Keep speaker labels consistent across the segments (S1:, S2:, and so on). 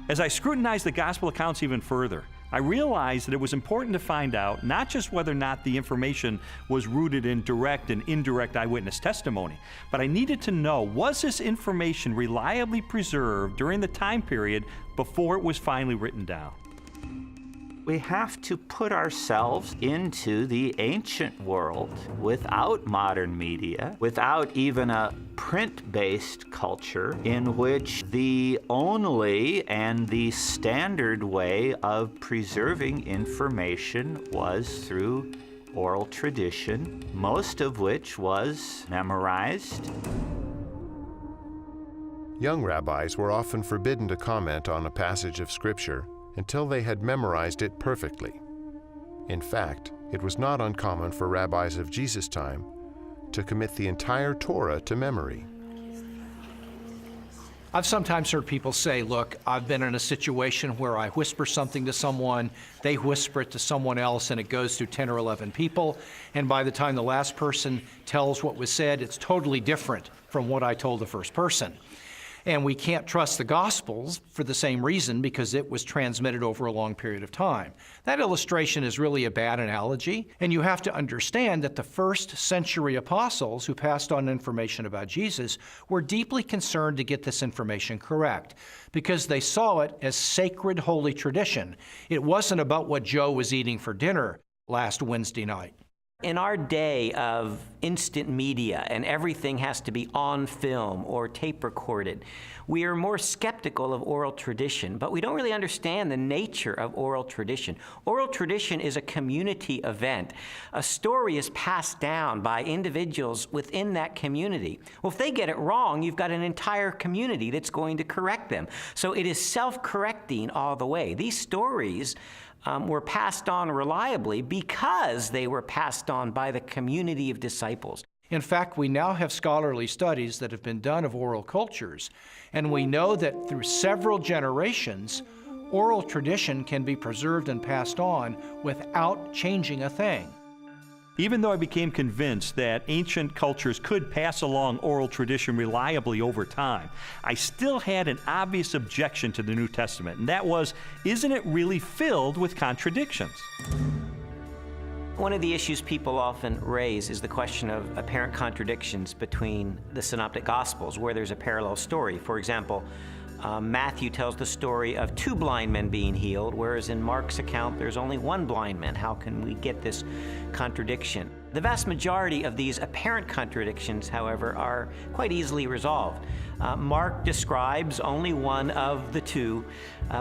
S1: As I scrutinized the gospel accounts even further, I realized that it was important to find out not just whether or not the information was rooted in direct and indirect eyewitness testimony, but I needed to know, was this information reliably preserved during the time period before it was finally written down?
S2: We have to put ourselves into the ancient world without modern media, without even a print-based culture in which the only and the standard way of preserving information was through oral tradition, most of which was memorized.
S3: Young rabbis were often forbidden to comment on a passage of Scripture until they had memorized it perfectly. In fact, it was not uncommon for rabbis of Jesus' time to commit the entire Torah to memory.
S4: I've sometimes heard people say, look, I've been in a situation where I whisper something to someone, they whisper it to someone else, and it goes through 10 or 11 people, and by the time the last person tells what was said, it's totally different from what I told the first person. And we can't trust the Gospels for the same reason, because it was transmitted over a long period of time. That illustration is really a bad analogy, and you have to understand that the first century apostles who passed on information about Jesus were deeply concerned to get this information correct, because they saw it as sacred holy tradition. It wasn't about what Joe was eating for dinner last Wednesday night.
S5: In our day of instant media and everything has to be on film or tape recorded, we are more skeptical of oral tradition, but we don't really understand the nature of oral tradition. Oral tradition is a community event. A story is passed down by individuals within that community. Well, if they get it wrong, you've got an entire community that's going to correct them. So it is self-correcting all the way. These stories were passed on reliably because they were passed on by the community of disciples.
S4: In fact, we now have scholarly studies that have been done of oral cultures, and we know that through several generations, oral tradition can be preserved and passed on without changing a thing.
S1: Even though I became convinced that ancient cultures could pass along oral tradition reliably over time, I still had an obvious objection to the New Testament, and that was, isn't it really filled with contradictions?
S5: One of the issues people often raise is the question of apparent contradictions between the Synoptic Gospels, where there's a parallel story. For example, Matthew tells the story of 2 blind men being healed, whereas in Mark's account there's only 1 blind man. How can we get this contradiction? The vast majority of these apparent contradictions, however, are quite easily resolved. Mark describes only one of the 2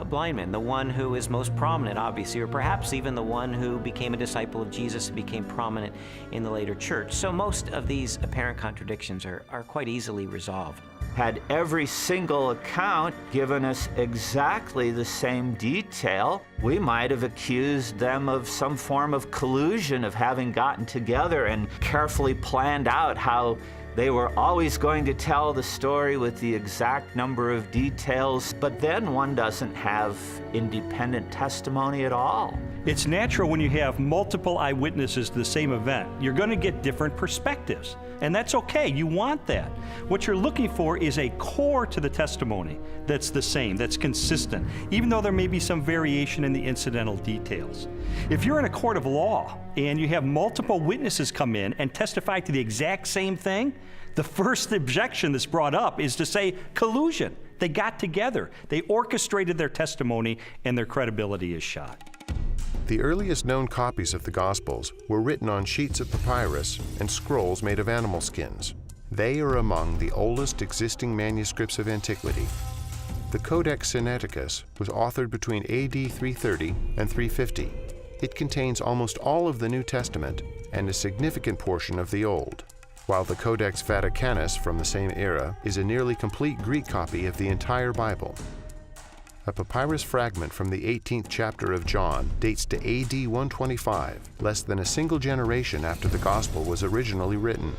S5: blind men, the one who is most prominent, obviously, or perhaps even the one who became a disciple of Jesus and became prominent in the later church. So most of these apparent contradictions are quite easily resolved.
S2: Had every single account given us exactly the same detail, we might have accused them of some form of collusion, of having gotten together and carefully planned out how they were always going to tell the story with the exact number of details, but then one doesn't have independent testimony at all.
S1: It's natural when you have multiple eyewitnesses to the same event. You're going to get different perspectives, and that's okay. You want that. What you're looking for is a core to the testimony that's the same, that's consistent, even though there may be some variation in the incidental details. If you're in a court of law and you have multiple witnesses come in and testify to the exact same thing, the first objection that's brought up is to say collusion. They got together, they orchestrated their testimony, and their credibility is shot.
S3: The earliest known copies of the Gospels were written on sheets of papyrus and scrolls made of animal skins. They are among the oldest existing manuscripts of antiquity. The Codex Sinaiticus was authored between AD 330 and 350. It contains almost all of the New Testament and a significant portion of the Old, while the Codex Vaticanus from the same era is a nearly complete Greek copy of the entire Bible. A papyrus fragment from the 18th chapter of John dates to AD 125, less than a single generation after the Gospel was originally written.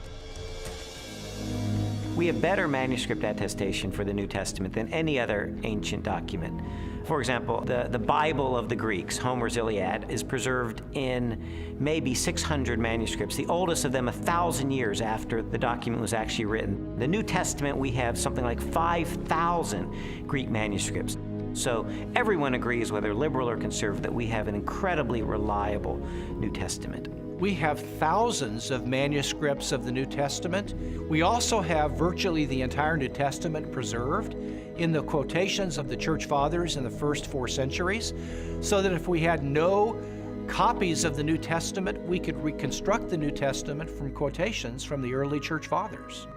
S5: We have better manuscript attestation for the New Testament than any other ancient document. For example, the Bible of the Greeks, Homer's Iliad, is preserved in maybe 600 manuscripts, the oldest of them 1,000 years after the document was actually written. The New Testament, we have something like 5,000 Greek manuscripts. So everyone agrees, whether liberal or conservative, that we have an incredibly reliable New Testament.
S4: We have thousands of manuscripts of the New Testament. We also have virtually the entire New Testament preserved in the quotations of the Church Fathers in the first 4 centuries, so that if we had no copies of the New Testament, we could reconstruct the New Testament from quotations from the early Church Fathers.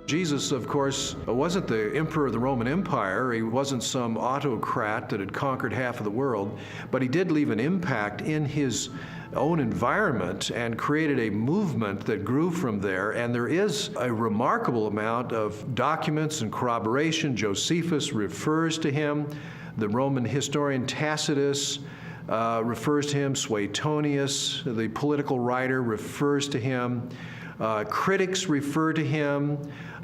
S6: Jesus, of course, wasn't the emperor of the Roman Empire. He wasn't some autocrat that had conquered half of the world, but he did leave an impact in his own environment and created a movement that grew from there. And there is a remarkable amount of documents and corroboration. Josephus refers to him. The Roman historian Tacitus refers to him. Suetonius, the political writer, refers to him. Critics refer to him.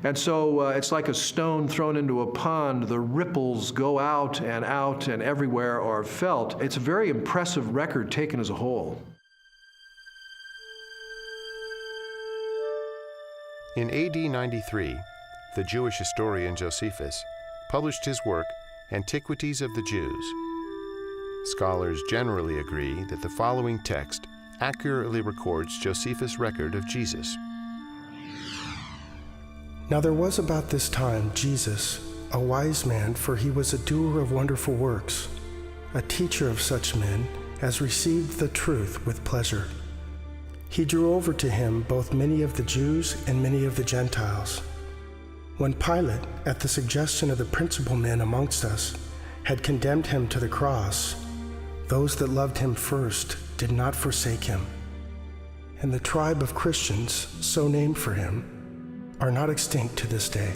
S6: And so it's like a stone thrown into a pond. The ripples go out and everywhere are felt. It's a very impressive record taken as a whole.
S3: In AD 93, the Jewish historian Josephus published his work, Antiquities of the Jews. Scholars generally agree that the following text accurately records Josephus' record of Jesus.
S7: Now there was about this time Jesus, a wise man, for he was a doer of wonderful works, a teacher of such men as received the truth with pleasure. He drew over to him both many of the Jews and many of the Gentiles. When Pilate, at the suggestion of the principal men amongst us, had condemned him to the cross, those that loved him first did not forsake him. And the tribe of Christians, so named for him, are not extinct to this day.